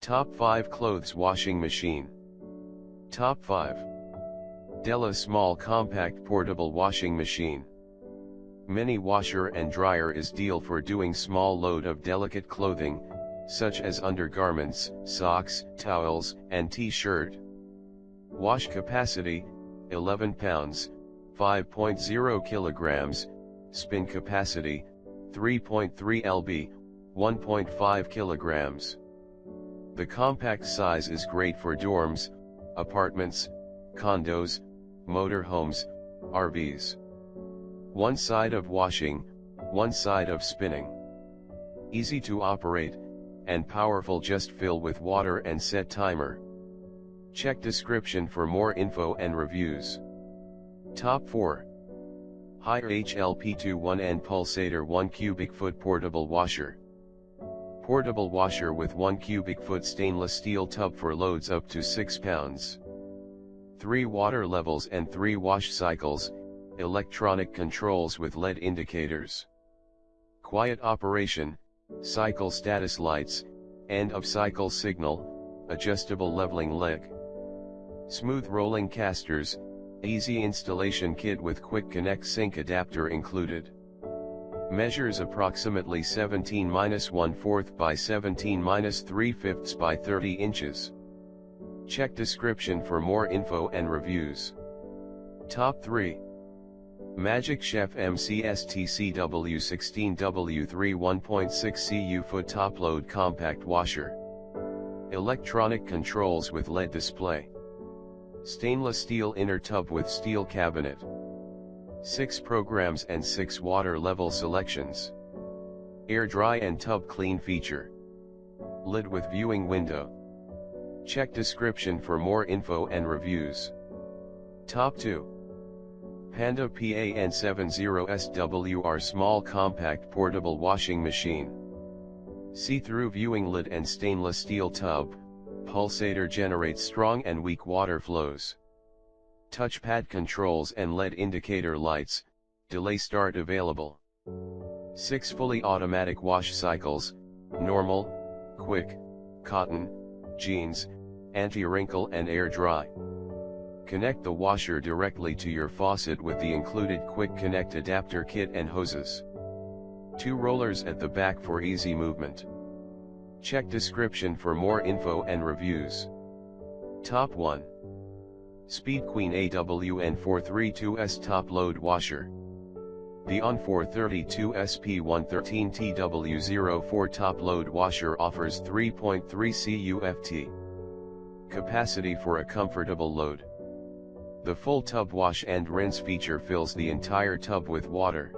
Top 5 Clothes Washing Machine. Top 5. Della Small Compact Portable Washing Machine. Mini washer and dryer is ideal for doing small load of delicate clothing, such as undergarments, socks, towels, and t-shirt. Wash capacity, 11 pounds, 5.0 kilograms, spin capacity, 3.3 lb, 1.5 kilograms. The compact size is great for dorms, apartments, condos, motorhomes, RVs. One side of washing, one side of spinning. Easy to operate, and powerful. Just fill with water and set timer. Check description for more info and reviews. Top 4. Haier HLP21 and Pulsator 1 cubic foot portable washer. Portable washer with 1 cubic foot stainless steel tub for loads up to 6 pounds. 3 water levels and 3 wash cycles, electronic controls with LED indicators. Quiet operation, cycle status lights, end of cycle signal, adjustable leveling leg. Smooth rolling casters, easy installation kit with quick connect sink adapter included. Measures approximately 17-1/4 by 17-3/5 by 30 inches. Check description for more info and reviews. Top 3. Magic Chef MCSTCW16W3 1.6 cu foot Topload compact washer. Electronic controls with LED display. Stainless steel inner tub with steel cabinet. 6 programs and 6 water level selections. Air dry and tub clean feature. Lid with viewing window. Check description for more info and reviews. Top 2. Panda PAN70SWR Small Compact Portable Washing Machine. See-through viewing lid and stainless steel tub. Pulsator generates strong and weak water flows. Touchpad controls and LED indicator lights, delay start available. 6 fully automatic wash cycles, normal, quick, cotton, jeans, anti-wrinkle and air dry. Connect the washer directly to your faucet with the included quick connect adapter kit and hoses. 2 rollers at the back for easy movement. Check description for more info and reviews. Top 1. Speed Queen AWN432S Topload Washer. The ON432 SP113TW04 Topload Washer offers 3.3 CUFT capacity for a comfortable load. The full tub wash and rinse feature fills the entire tub with water.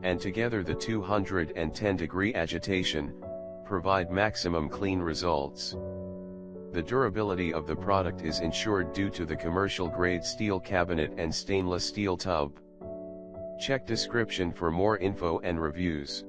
And together the 210-degree agitation provide maximum clean results. The durability of the product is ensured due to the commercial-grade steel cabinet and stainless steel tub. Check description for more info and reviews.